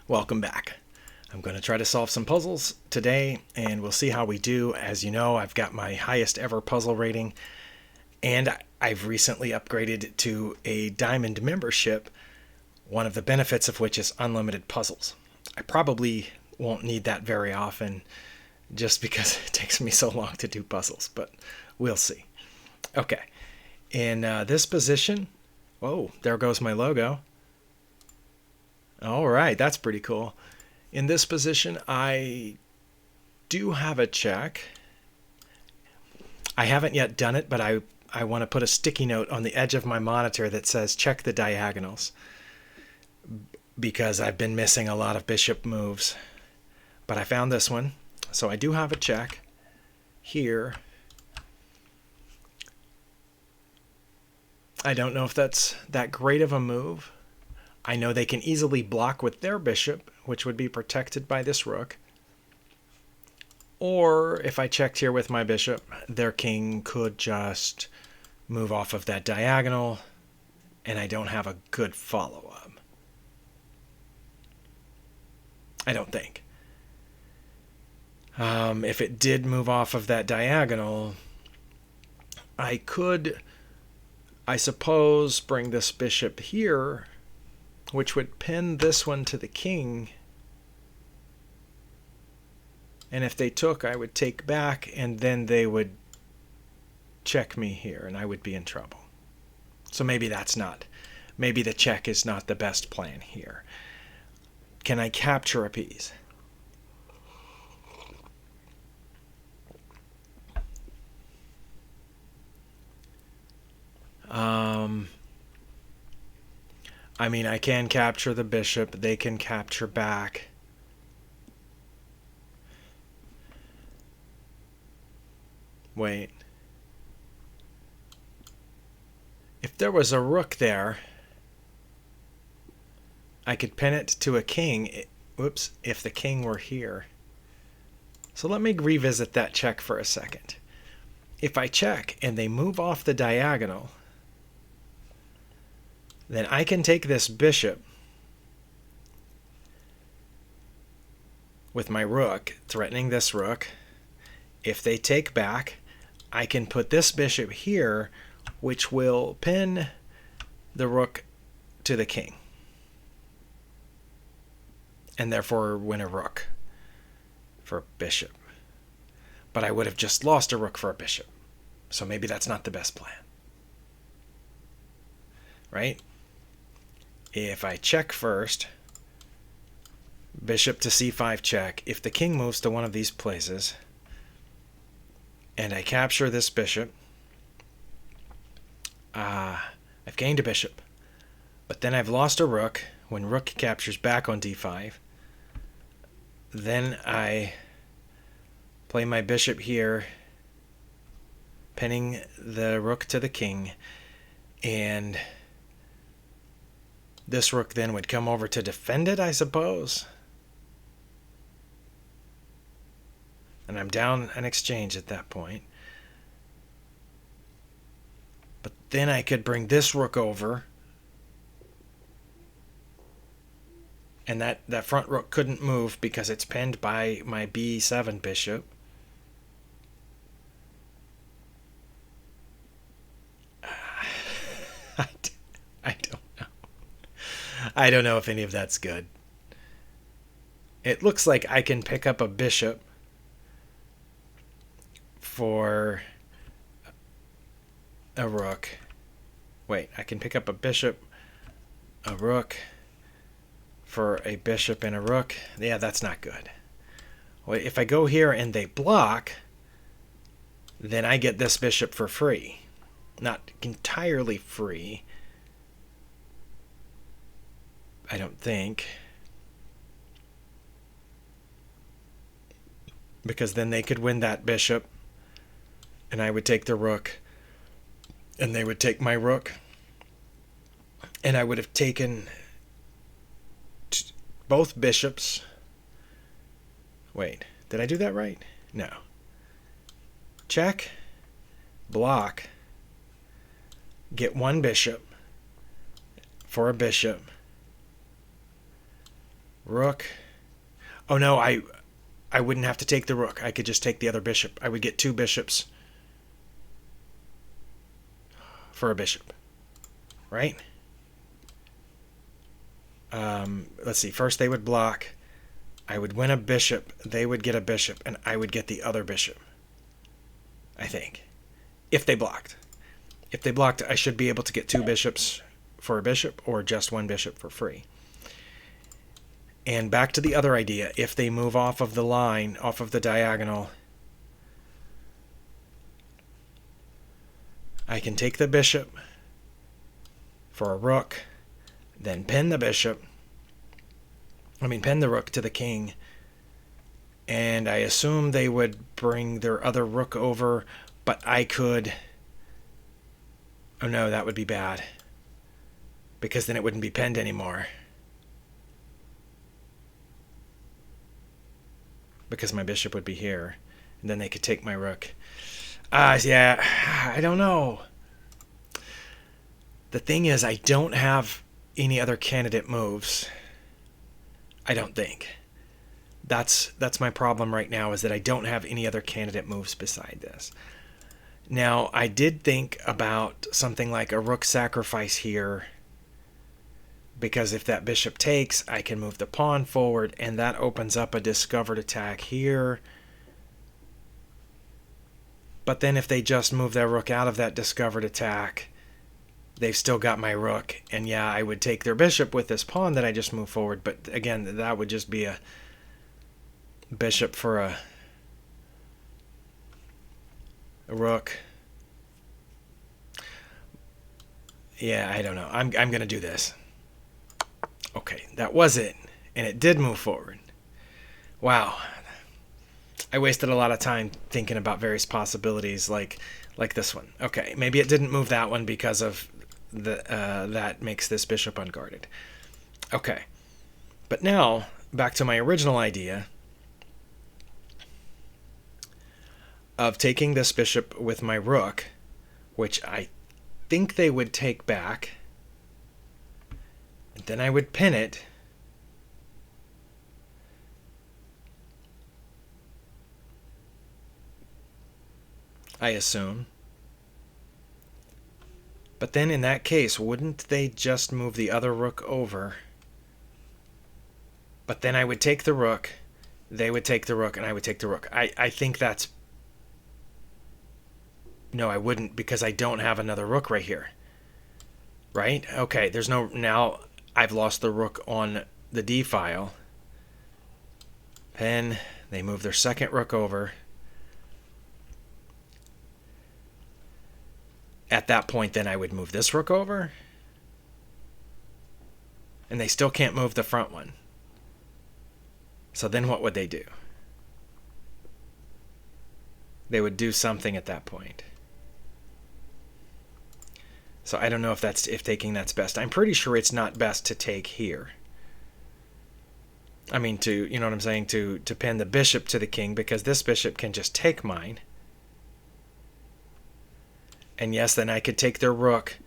Welcome back. I'm going to try to solve some puzzles today, and we'll see how we do. As you know, I've got my highest ever puzzle rating, and I've recently upgraded to a diamond membership, one of the benefits of which is unlimited puzzles. I probably won't need that very often just because it takes me so long to do puzzles, but we'll see. Okay, in this position, whoa, there goes my logo. All right, that's pretty cool. In this position, I do have a check. I haven't yet done it, but I want to put a sticky note on the edge of my monitor that says check the diagonals, because I've been missing a lot of bishop moves. But I found this one, so I do have a check here. I don't know if that's that great of a move. I know they can easily block with their bishop, which would be protected by this rook. Or if I checked here with my bishop, their king could just move off of that diagonal, and I don't have a good follow-up. I don't think. If it did move off of that diagonal, I could, I suppose, bring this bishop here, which would pin this one to the king. And if they took, I would take back, and then they would check me here, and I would be in trouble. So maybe that's not, maybe the check is not the best plan here. Can I capture a piece? I mean, I can capture the bishop. They can capture back. Wait. If there was a rook there, I could pin it to a king. Whoops, if the king were here. So let me revisit that check for a second. If I check and they move off the diagonal, then I can take this bishop with my rook, threatening this rook. If they take back, I can put this bishop here, which will pin the rook to the king, and therefore win a rook for a bishop. But I would have just lost a rook for a bishop. So maybe that's not the best plan. Right? If I check first, bishop to c5 check, if the king moves to one of these places, and I capture this bishop, I've gained a bishop. But then I've lost a rook when rook captures back on d5. Then I play my bishop here, pinning the rook to the king, and this rook then would come over to defend it, I suppose. And I'm down an exchange at that point. But then I could bring this rook over, and that front rook couldn't move because it's pinned by my b7 bishop. I don't know if any of that's good. It looks like I can pick up a bishop for a rook. Wait, I can pick up a bishop, a rook, for a bishop and a rook. Yeah, that's not good. Well, if I go here and they block, then I get this bishop for free. Not entirely free, I don't think, because then they could win that bishop, and I would take the rook, and they would take my rook, and I would have taken both bishops. Wait, did I do that right? No. Check, block, get one bishop for a bishop, Rook. Oh no, I wouldn't have to take the rook. I could just take the other bishop. I would get 2 bishops for a bishop, right? Let's see. First they would block. I would win a bishop. They would get a bishop, and I would get the other bishop, I think, if they blocked. If they blocked, I should be able to get 2 bishops for a bishop or just 1 bishop for free. And back to the other idea. If they move off of the line, off of the diagonal, I can take the bishop for a rook, then pin the bishop. Pin the rook to the king. And I assume they would bring their other rook over, but I could... Oh no, that would be bad, because then it wouldn't be pinned anymore. Because my bishop would be here, and then they could take my rook. Yeah, I don't know. The thing is, I don't have any other candidate moves. I don't think. That's my problem right now, is that I don't have any other candidate moves beside this. Now, I did think about something like a rook sacrifice here, because if that bishop takes, I can move the pawn forward, and that opens up a discovered attack here. But then if they just move their rook out of that discovered attack, they've still got my rook. And yeah, I would take their bishop with this pawn that I just moved forward, but again, that would just be a bishop for a rook. Yeah, I don't know. I'm going to do this. Okay, that was it. And it did move forward. Wow. I wasted a lot of time thinking about various possibilities like this one. Okay, maybe it didn't move that one because of that makes this bishop unguarded. Okay. But now, back to my original idea of taking this bishop with my rook, which I think they would take back. And then I would pin it. I assume. But then in that case, wouldn't they just move the other rook over? But then I would take the rook, they would take the rook, and I would take the rook. I think that's... No, I wouldn't, because I don't have another rook right here. Right? Okay, there's no... Now I've lost the rook on the d file. Pin, they move their second rook over. At that point, then I would move this rook over. And they still can't move the front one. So then what would they do? They would do something at that point. So I don't know if taking that's best. I'm pretty sure it's not best to take here. I mean, you know what I'm saying, to pin the bishop to the king, because this bishop can just take mine. And yes, then I could take their rook,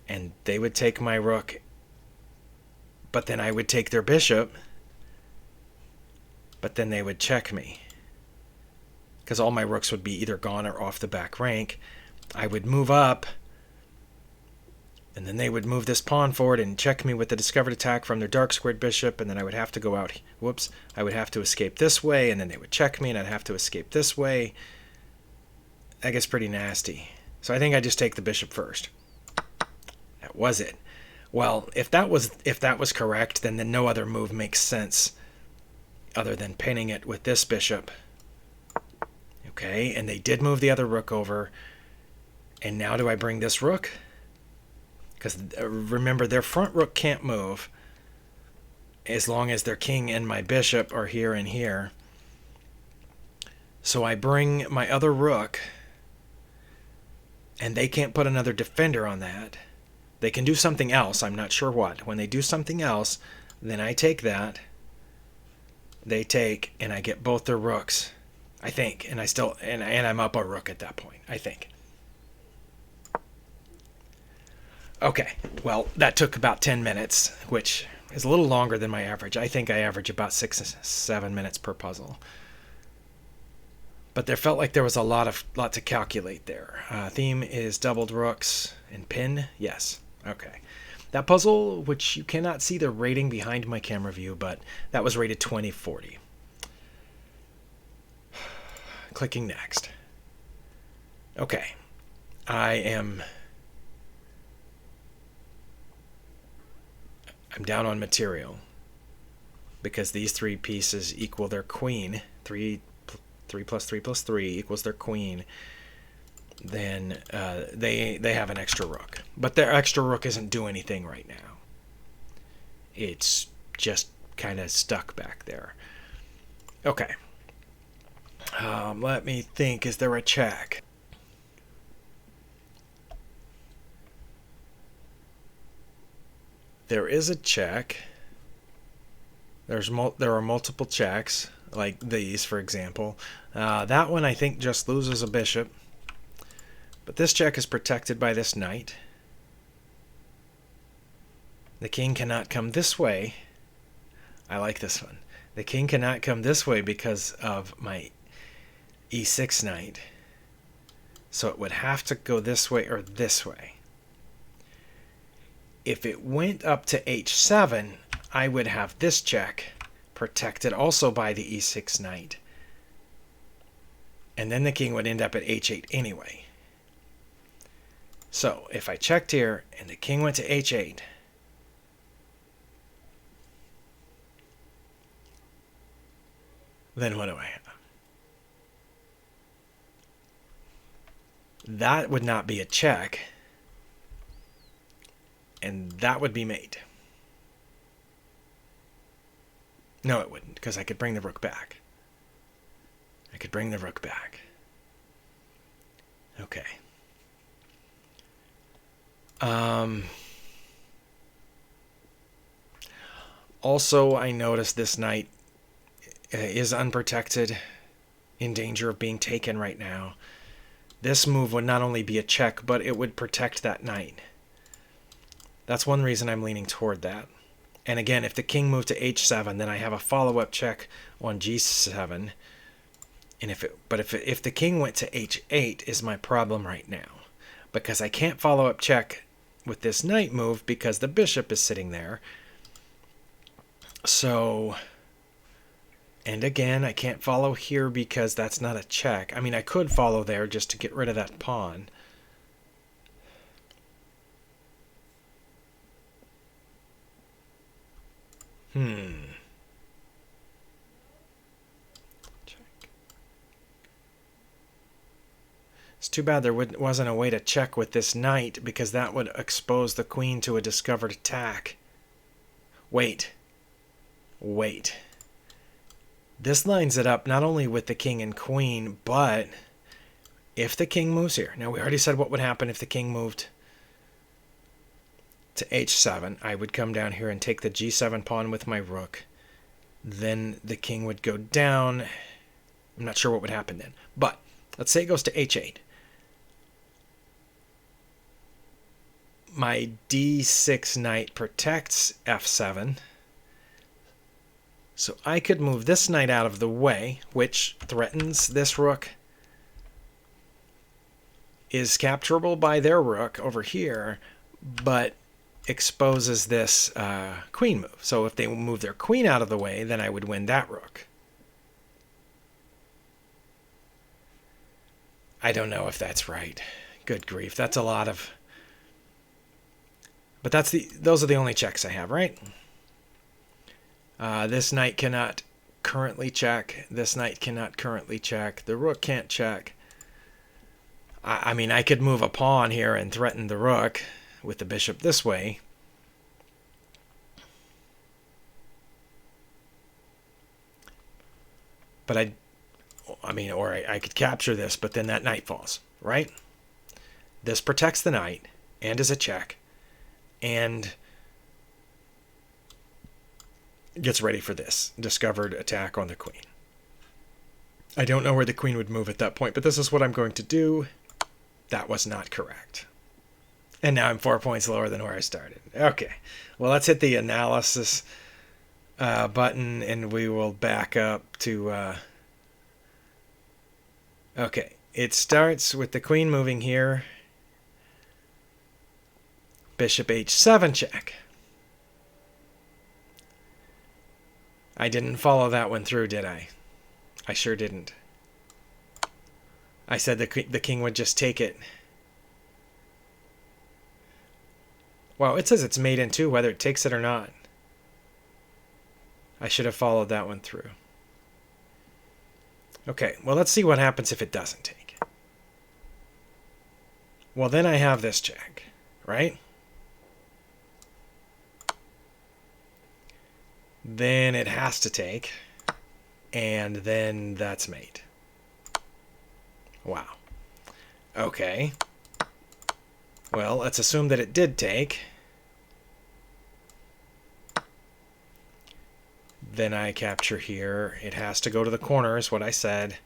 and they would take my rook, but then I would take their bishop, but then they would check me, because all my rooks would be either gone or off the back rank. I would move up, and then they would move this pawn forward and check me with the discovered attack from their dark squared bishop, and then I would have to go out, whoops, I would have to escape this way, and then they would check me, and I'd have to escape this way. That gets pretty nasty. So I think I just take the bishop first. That was it. Well, if that was correct, then no other move makes sense other than pinning it with this bishop. Okay, and they did move the other rook over. And now do I bring this rook? Because remember, their front rook can't move as long as their king and my bishop are here and here. So I bring my other rook, and they can't put another defender on that. They can do something else, I'm not sure what. When they do something else, then I take that. They take, and I get both their rooks, I think. And I'm up a rook at that point, I think. Okay, well, that took about 10 minutes, which is a little longer than my average. I think I average about 6-7 minutes per puzzle. But there felt like there was a lot to calculate there. Theme is doubled rooks and pin. Yes. Okay. That puzzle, which you cannot see the rating behind my camera view, but that was rated 2040. Clicking next. Okay. I'm down on material because these 3 pieces equal their queen. 3 plus 3 plus 3 equals their queen. Then they have an extra rook. But their extra rook isn't doing anything right now. It's just kind of stuck back there. Okay. Let me think. Is there a check? There is a check. There are multiple checks, like these, for example. That one, I think, just loses a bishop. But this check is protected by this knight. The king cannot come this way. I like this one. The king cannot come this way because of my e6 knight. So it would have to go this way or this way. If it went up to h7, I would have this check protected also by the e6 knight. And then the king would end up at h8 anyway. So if I checked here and the king went to h8, then what do I have? That would not be a check. And that would be mate. No, it wouldn't, because I could bring the rook back. I could bring the rook back. Okay. Also, I noticed this knight is unprotected, in danger of being taken right now. This move would not only be a check, but it would protect that knight. That's one reason I'm leaning toward that. And again, if the king moved to h7, then I have a follow-up check on g7. And if the king went to h8 is my problem right now, because I can't follow up check with this knight move because the bishop is sitting there. So, and again, I can't follow here because that's not a check. I mean, I could follow there just to get rid of that pawn. Check. It's too bad there wasn't a way to check with this knight, because that would expose the queen to a discovered attack. Wait. This lines it up not only with the king and queen, but if the king moves here. Now, we already said what would happen if the king moved to h7. I would come down here and take the g7 pawn with my rook. Then the king would go down. I'm not sure what would happen then. But let's say it goes to h8. My d6 knight protects f7. So I could move this knight out of the way, which threatens this rook. Is capturable by their rook over here, but exposes this queen move. So if they move their queen out of the way, then I would win that rook. I don't know if that's right. Good grief, that's a lot of... But those are the only checks I have, right? This knight cannot currently check. This knight cannot currently check. The rook can't check. I mean, I could move a pawn here and threaten the rook with the bishop this way. But I could capture this, but then that knight falls, right? This protects the knight and is a check, and gets ready for this discovered attack on the queen. I don't know where the queen would move at that point, but this is what I'm going to do. That was not correct. And now I'm 4 points lower than where I started. Okay. Well, let's hit the analysis button, and we will back up to... Okay. It starts with the queen moving here. Bishop h7 check. I didn't follow that one through, did I? I sure didn't. I said the king would just take it. Wow, it says it's mate in two, whether it takes it or not. I should have followed that one through. Okay, well, let's see what happens if it doesn't take. Well, then I have this check, right? Then it has to take, and then that's mate. Wow. Okay. Well, let's assume that it did take. Then I capture here. It has to go to the corner, is what I said.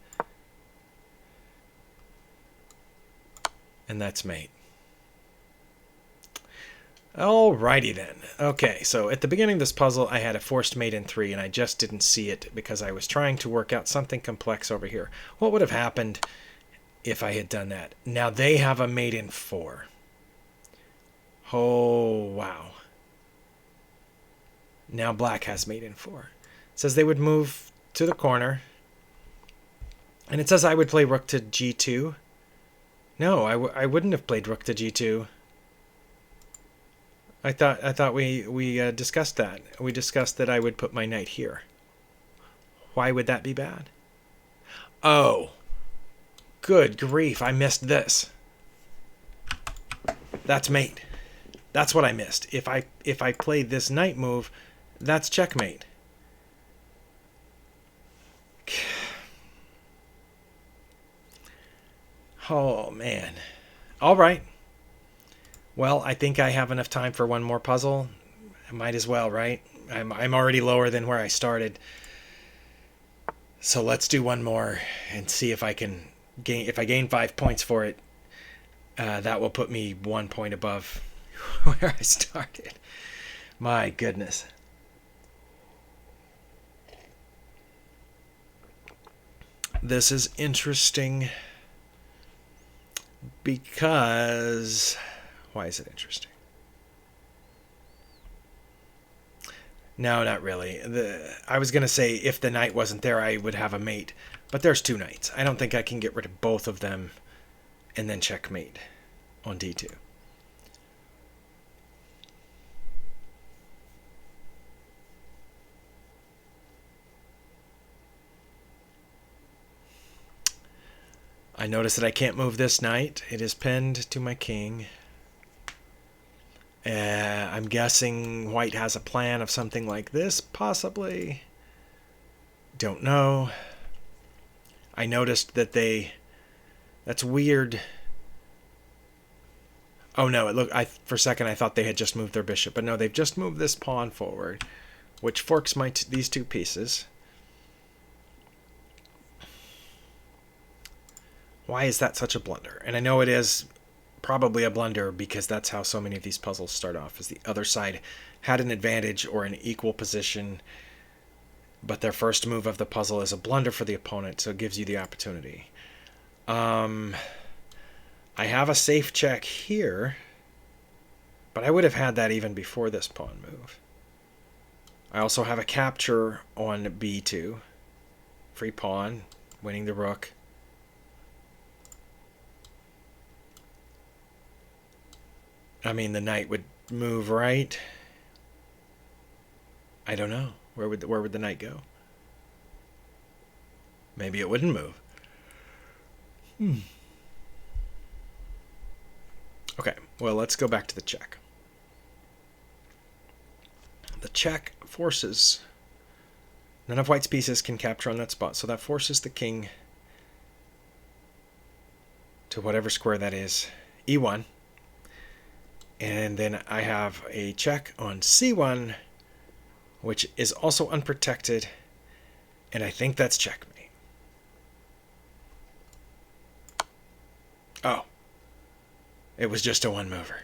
And that's mate. Alrighty then. Okay, so at the beginning of this puzzle, I had a forced mate in 3, and I just didn't see it because I was trying to work out something complex over here. What would have happened if I had done that? Now they have a mate in 4. Oh, wow. Now black has mate in 4. It says they would move to the corner. And it says I would play rook to g2. No, I wouldn't have played rook to g2. I thought we discussed that. We discussed that I would put my knight here. Why would that be bad? Oh, good grief! I missed this. That's mate. That's what I missed. If I played this knight move, that's checkmate. Oh man. All right. Well, I think I have enough time for one more puzzle. I might as well, right? I'm already lower than where I started. So let's do one more and see if I can gain. If I gain 5 points for it, that will put me 1 point above where I started. My goodness. This is interesting because... Why is it interesting? No, not really. I was going to say if the knight wasn't there, I would have a mate. But there's 2 knights. I don't think I can get rid of both of them and then checkmate on d2. I notice that I can't move this knight. It is pinned to my king. I'm guessing white has a plan of something like this, possibly. Don't know. I noticed that that's weird. Oh no, for a second I thought they had just moved their bishop, but no, they've just moved this pawn forward, which forks these 2 pieces. Why is that such a blunder? And I know it is probably a blunder because that's how so many of these puzzles start off, is the other side had an advantage or an equal position, but their first move of the puzzle is a blunder for the opponent, so it gives you the opportunity. I have a safe check here, but I would have had that even before this pawn move. I also have a capture on b2. Free pawn, winning the rook. I mean, the knight would move right. I don't know. Where would the knight go? Maybe it wouldn't move. Okay, well, let's go back to the check. The check forces... None of white's pieces can capture on that spot, so that forces the king to whatever square that is, e1. And then I have a check on c1, which is also unprotected, and I think that's checkmate. Oh, it was just a one mover.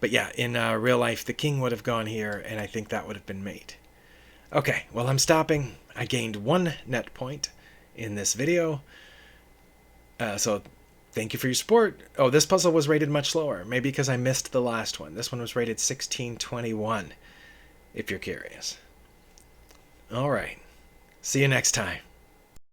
But yeah, in real life, the king would have gone here, and I think that would have been mate. Okay, well, I'm stopping. I gained 1 net point in this video. So thank you for your support. Oh, this puzzle was rated much lower. Maybe because I missed the last one. This one was rated 1621, if you're curious. All right. See you next time.